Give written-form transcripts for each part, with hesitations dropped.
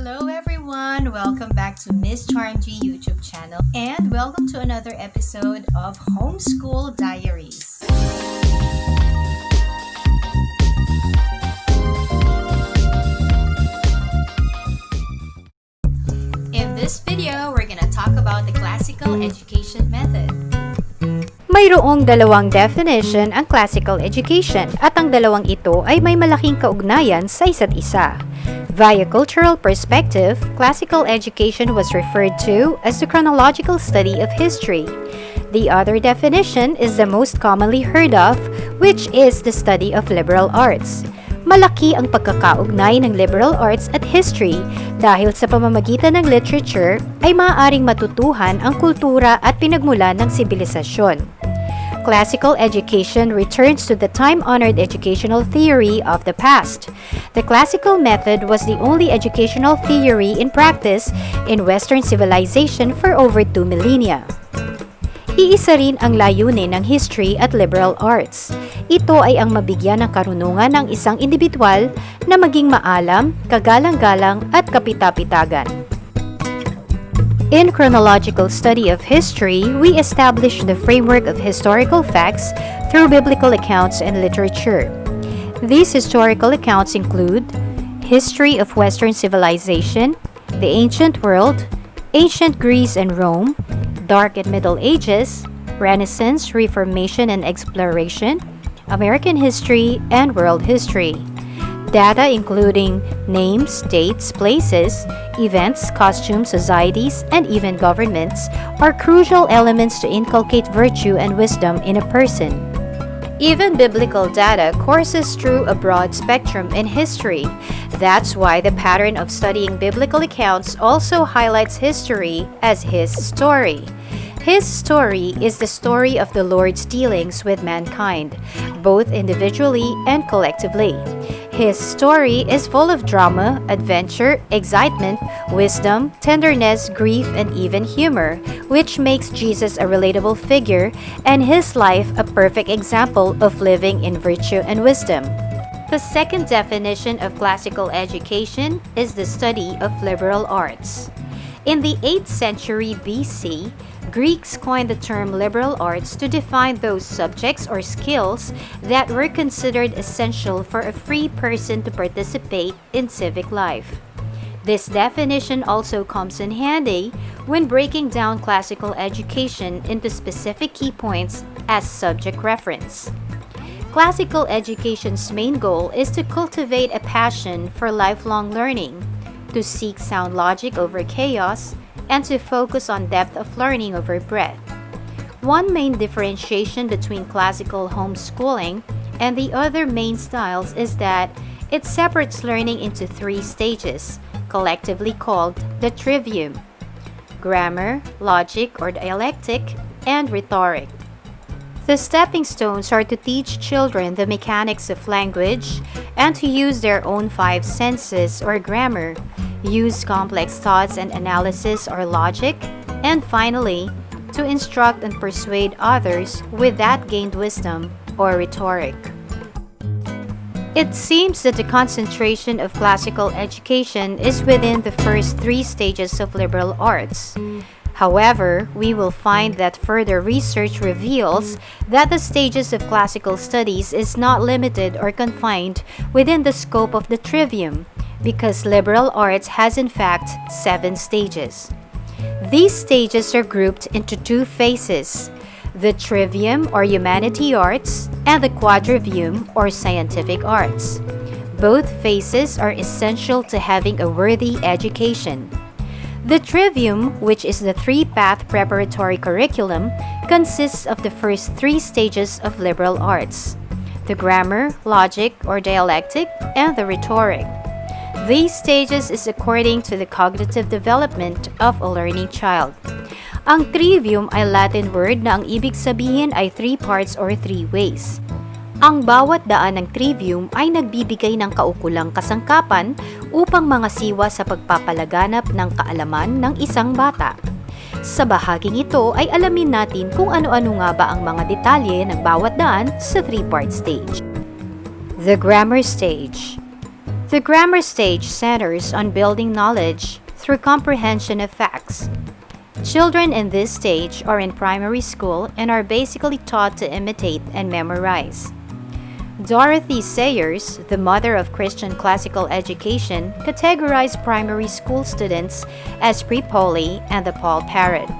Hello everyone! Welcome back to Miss Charm G YouTube channel and welcome to another episode of Homeschool Diaries. In this video, we're gonna talk about the classical education method. Mayroong dalawang definition ang classical education at ang dalawang ito ay may malaking kaugnayan sa isa't isa. Via cultural perspective, classical education was referred to as the chronological study of history. The other definition is the most commonly heard of, which is the study of liberal arts. Malaki ang pagkakaugnay ng liberal arts at history dahil sa pamamagitan ng literature ay maaaring matutuhan ang kultura at pinagmulan ng sibilisasyon. Classical education returns to the time-honored educational theory of the past. The classical method was the only educational theory in practice in Western civilization for over 2 millennia. Iisa rin ang layunin ng history at liberal arts. Ito ay ang mabigyan ng karunungan ng isang indibidwal na maging maalam, kagalang-galang at kapita-pitagan. In chronological study of history, we establish the framework of historical facts through biblical accounts and literature. These historical accounts include history of Western civilization, the ancient world, ancient Greece and Rome, Dark and Middle Ages, Renaissance, Reformation and Exploration, American history, and world history. Data including names, dates, places, events, costumes, societies, and even governments are crucial elements to inculcate virtue and wisdom in a person. Even biblical data courses through a broad spectrum in history. That's why the pattern of studying biblical accounts also highlights history as his story. His story is the story of the Lord's dealings with mankind, both individually and collectively. His story is full of drama, adventure, excitement, wisdom, tenderness, grief, and even humor, which makes Jesus a relatable figure and his life a perfect example of living in virtue and wisdom. The second definition of classical education is the study of liberal arts. In the 8th century BC, Greeks coined the term liberal arts to define those subjects or skills that were considered essential for a free person to participate in civic life. This definition also comes in handy when breaking down classical education into specific key points as subject reference. Classical education's main goal is to cultivate a passion for lifelong learning, to seek sound logic over chaos, and to focus on depth of learning over breadth. One main differentiation between classical homeschooling and the other main styles is that it separates learning into 3 stages, collectively called the trivium: grammar, logic or dialectic, and rhetoric. The stepping stones are to teach children the mechanics of language and to use their own 5 senses or grammar, use complex thoughts and analysis or logic, and finally, to instruct and persuade others with that gained wisdom or rhetoric. It seems that the concentration of classical education is within the first 3 stages of liberal arts. However, we will find that further research reveals that the stages of classical studies is not limited or confined within the scope of the trivium, because liberal arts has in fact 7 stages. These stages are grouped into 2 phases: the trivium or humanity arts and the quadrivium or scientific arts. Both phases are essential to having a worthy education. The trivium, which is the 3-path preparatory curriculum, consists of the first 3 stages of liberal arts: the grammar, logic or dialectic, and the rhetoric. These stages is according to the cognitive development of a learning child. Ang trivium ay Latin word na ang ibig sabihin ay 3 parts or 3 ways. Ang bawat daan ng trivium ay nagbibigay ng kaukulang kasangkapan upang mangasiwa sa pagpapalaganap ng kaalaman ng isang bata. Sa bahaging ito ay alamin natin kung ano-ano nga ba ang mga detalye ng bawat daan sa 3-part stage. The grammar stage. The grammar stage centers on building knowledge through comprehension of facts. Children in this stage are in primary school and are basically taught to imitate and memorize. Dorothy Sayers, the mother of Christian classical education, categorized primary school students as pre-poly and the Paul Parrot.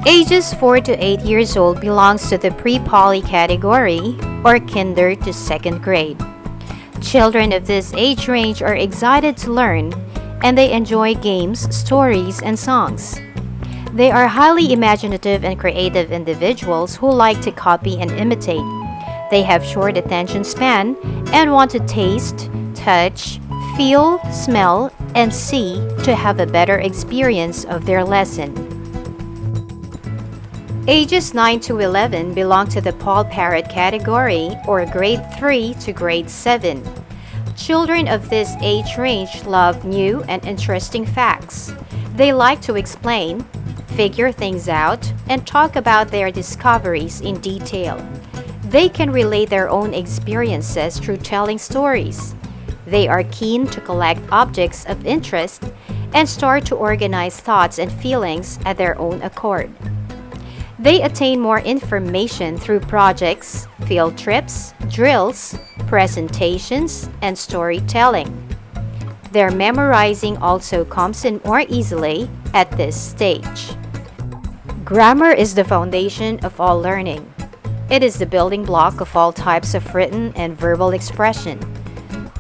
Ages 4 to 8 years old belongs to the pre-poly category, or kinder to second grade. Children of this age range are excited to learn, and they enjoy games, stories, and songs. They are highly imaginative and creative individuals who like to copy and imitate. They have short attention span and want to taste, touch, feel, smell, and see to have a better experience of their lesson. Ages 9 to 11 belong to the Paul Parrot category, or grade 3 to grade 7. Children of this age range love new and interesting facts. They like to explain, figure things out, and talk about their discoveries in detail. They can relate their own experiences through telling stories. They are keen to collect objects of interest and start to organize thoughts and feelings at their own accord. They attain more information through projects, field trips, drills, presentations, and storytelling. Their memorizing also comes in more easily at this stage. Grammar is the foundation of all learning. It is the building block of all types of written and verbal expression.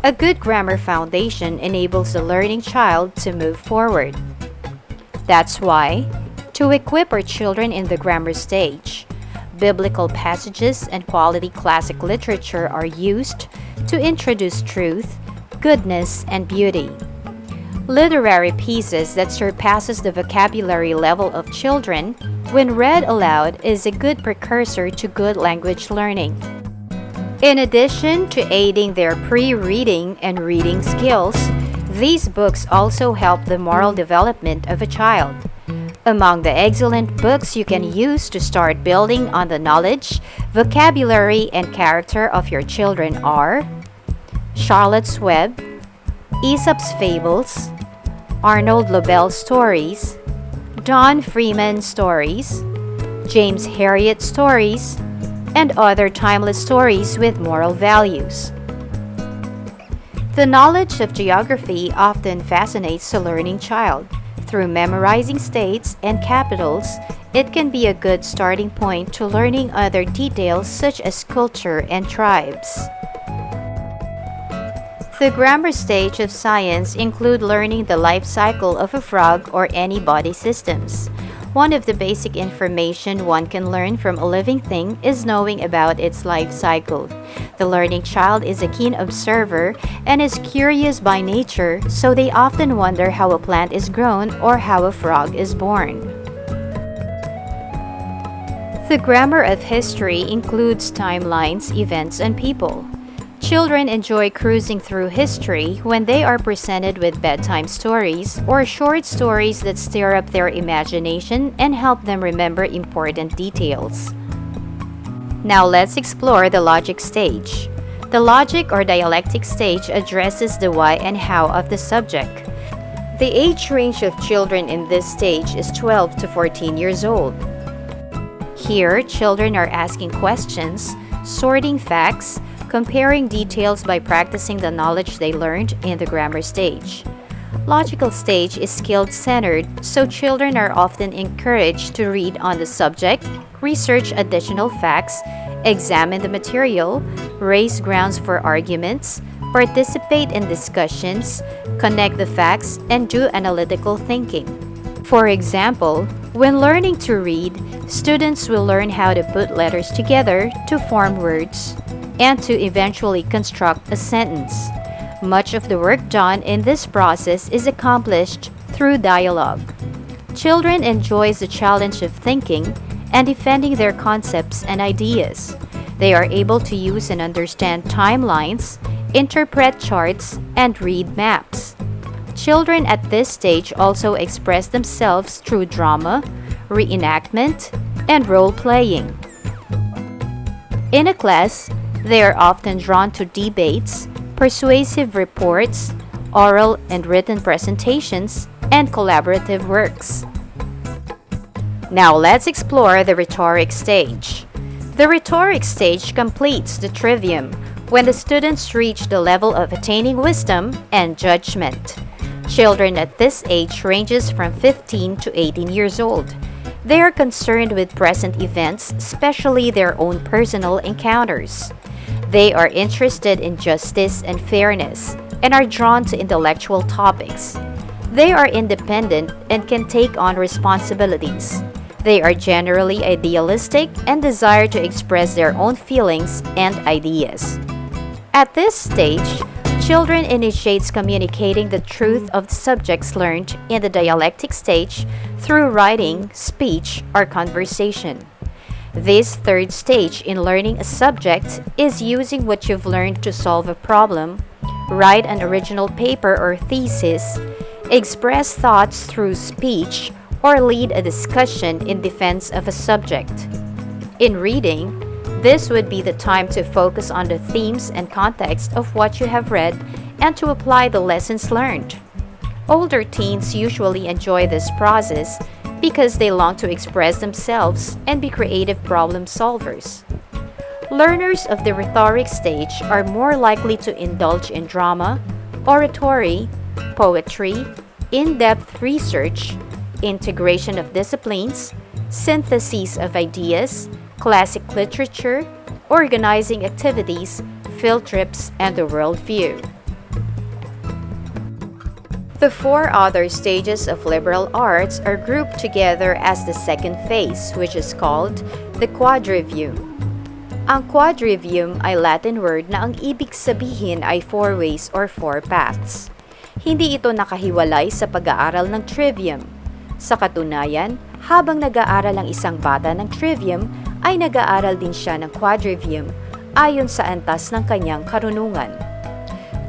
A good grammar foundation enables the learning child to move forward. That's why, to equip our children in the grammar stage, biblical passages and quality classic literature are used to introduce truth, goodness, and beauty. Literary pieces that surpasses the vocabulary level of children, when read aloud, is a good precursor to good language learning. In addition to aiding their pre-reading and reading skills, these books also help the moral development of a child. Among the excellent books you can use to start building on the knowledge, vocabulary, and character of your children are Charlotte's Web, Aesop's Fables, Arnold Lobel's Stories, Don Freeman Stories, James Herriot Stories, and other timeless stories with moral values. The knowledge of geography often fascinates a learning child. Through memorizing states and capitals, it can be a good starting point to learning other details such as culture and tribes. The grammar stage of science include learning the life cycle of a frog or any body systems. One of the basic information one can learn from a living thing is knowing about its life cycle. The learning child is a keen observer and is curious by nature, so they often wonder how a plant is grown or how a frog is born. The grammar of history includes timelines, events, and people. Children enjoy cruising through history when they are presented with bedtime stories or short stories that stir up their imagination and help them remember important details. Now let's explore the logic stage. The logic or dialectic stage addresses the why and how of the subject. The age range of children in this stage is 12 to 14 years old. Here, children are asking questions, sorting facts, comparing details by practicing the knowledge they learned in the grammar stage. Logical stage is skill-centered, so children are often encouraged to read on the subject, research additional facts, examine the material, raise grounds for arguments, participate in discussions, connect the facts, and do analytical thinking. For example, when learning to read, students will learn how to put letters together to form words and to eventually construct a sentence. Much of the work done in this process is accomplished through dialogue. Children enjoy the challenge of thinking and defending their concepts and ideas. They are able to use and understand timelines, interpret charts, and read maps. Children at this stage also express themselves through drama, reenactment, and role-playing. In a class, they are often drawn to debates, persuasive reports, oral and written presentations, and collaborative works. Now let's explore the rhetoric stage. The rhetoric stage completes the trivium when the students reach the level of attaining wisdom and judgment. Children at this age ranges from 15 to 18 years old. They are concerned with present events, especially their own personal encounters. They are interested in justice and fairness and are drawn to intellectual topics. They are independent and can take on responsibilities. They are generally idealistic and desire to express their own feelings and ideas. At this stage, children initiates communicating the truth of the subjects learned in the dialectic stage through writing, speech, or conversation. This third stage in learning a subject is using what you've learned to solve a problem, write an original paper or thesis, express thoughts through speech, or lead a discussion in defense of a subject. In reading, this would be the time to focus on the themes and context of what you have read and to apply the lessons learned. Older teens usually enjoy this process because they long to express themselves and be creative problem solvers. Learners of the rhetoric stage are more likely to indulge in drama, oratory, poetry, in-depth research, integration of disciplines, synthesis of ideas, classic literature, organizing activities, field trips, and the worldview. The four other stages of liberal arts are grouped together as the second phase, which is called the Quadrivium. Ang Quadrivium ay Latin word na ang ibig sabihin ay four ways or four paths. Hindi ito nakahiwalay sa pag-aaral ng trivium. Sa katunayan, habang nag-aaral ang isang bata ng trivium, ay nag-aaral din siya ng quadrivium ayon sa antas ng kanyang karunungan.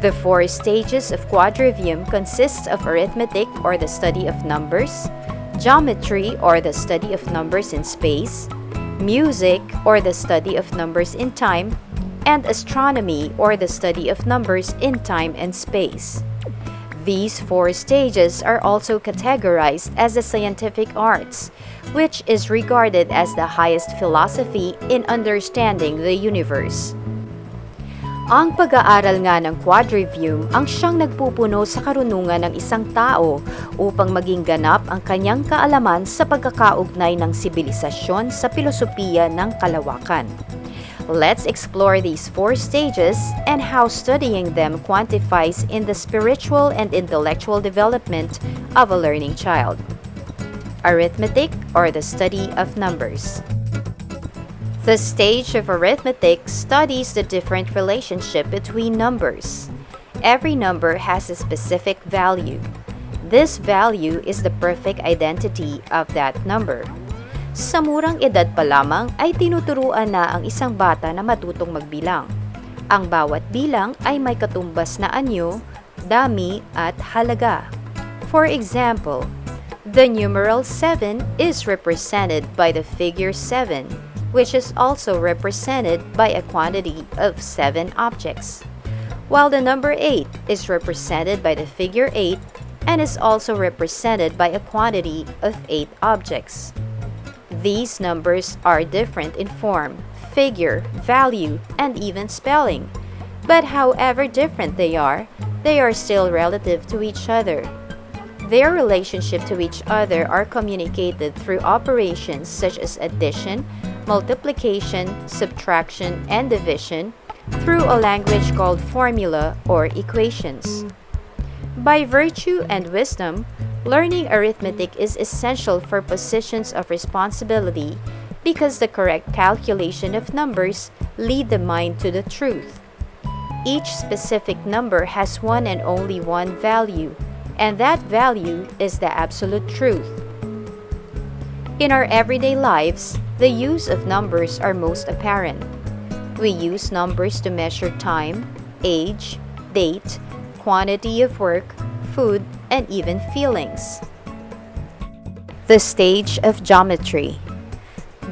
The four stages of quadrivium consists of arithmetic or the study of numbers, geometry or the study of numbers in space, music or the study of numbers in time, and astronomy or the study of numbers in time and space. These four stages are also categorized as the scientific arts, which is regarded as the highest philosophy in understanding the universe. Ang pag-aaral nga ng quadrivium ang siyang nagpupuno sa karunungan ng isang tao upang maging ganap ang kanyang kaalaman sa pagkakaugnay ng sibilisasyon sa filosofiya ng kalawakan. Let's explore these four stages and how studying them quantifies in the spiritual and intellectual development of a learning child. Arithmetic or the study of numbers. The stage of arithmetic studies the different relationship between numbers. Every number has a specific value. This value is the perfect identity of that number. Sa murang edad pa lamang ay tinuturuan na ang isang bata na matutong magbilang. Ang bawat bilang ay may katumbas na anyo, dami at halaga. For example, the numeral 7 is represented by the figure 7, which is also represented by a quantity of 7 objects, while the number 8 is represented by the figure 8 and is also represented by a quantity of 8 objects. These numbers are different in form, figure, value, and even spelling. But however different they are still relative to each other. Their relationship to each other are communicated through operations such as addition, multiplication, subtraction, and division through a language called formula or equations. By virtue and wisdom, learning arithmetic is essential for positions of responsibility because the correct calculation of numbers lead the mind to the truth. Each specific number has one and only one value, and that value is the absolute truth. In our everyday lives, the use of numbers are most apparent. We use numbers to measure time, age, date, quantity of work, food, and even feelings. The stage of geometry.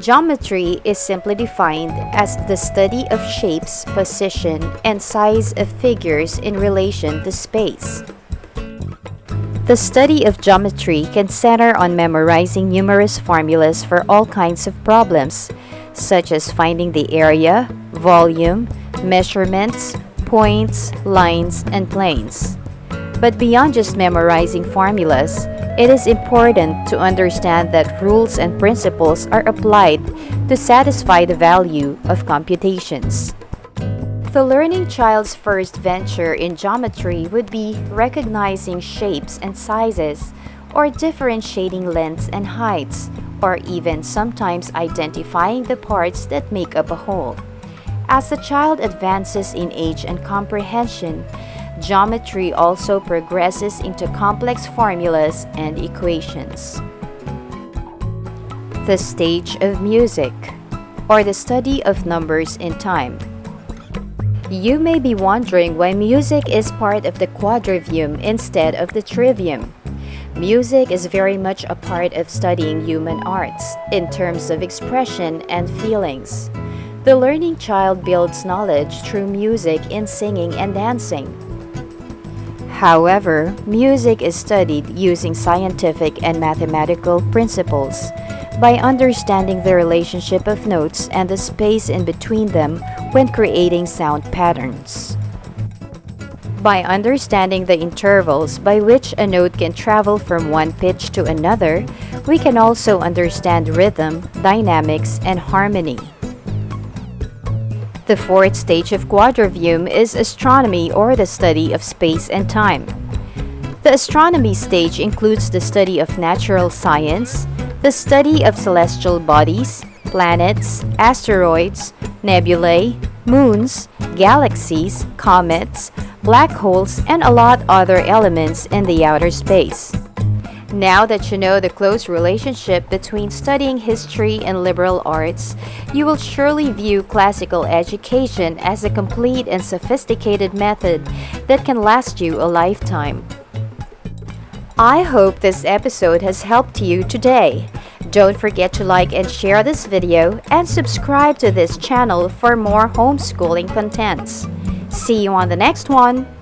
Geometry is simply defined as the study of shapes, position, and size of figures in relation to space. The study of geometry can center on memorizing numerous formulas for all kinds of problems, such as finding the area, volume, measurements, points, lines, and planes. But beyond just memorizing formulas, it is important to understand that rules and principles are applied to satisfy the value of computations. The learning child's first venture in geometry would be recognizing shapes and sizes, or differentiating lengths and heights, or even sometimes identifying the parts that make up a whole. As the child advances in age and comprehension, geometry also progresses into complex formulas and equations. The stage of music, or the study of numbers in time. You may be wondering why music is part of the quadrivium instead of the trivium. Music is very much a part of studying human arts in terms of expression and feelings. The learning child builds knowledge through music in singing and dancing. However, music is studied using scientific and mathematical principles by understanding the relationship of notes and the space in between them when creating sound patterns. By understanding the intervals by which a note can travel from one pitch to another, we can also understand rhythm, dynamics, and harmony. The fourth stage of quadrivium is astronomy, or the study of space and time. The astronomy stage includes the study of natural science, the study of celestial bodies, planets, asteroids, nebulae, moons, galaxies, comets, black holes, and a lot other elements in the outer space. Now that you know the close relationship between studying history and liberal arts, you will surely view classical education as a complete and sophisticated method that can last you a lifetime. I hope this episode has helped you today. Don't forget to like and share this video and subscribe to this channel for more homeschooling contents. See you on the next one!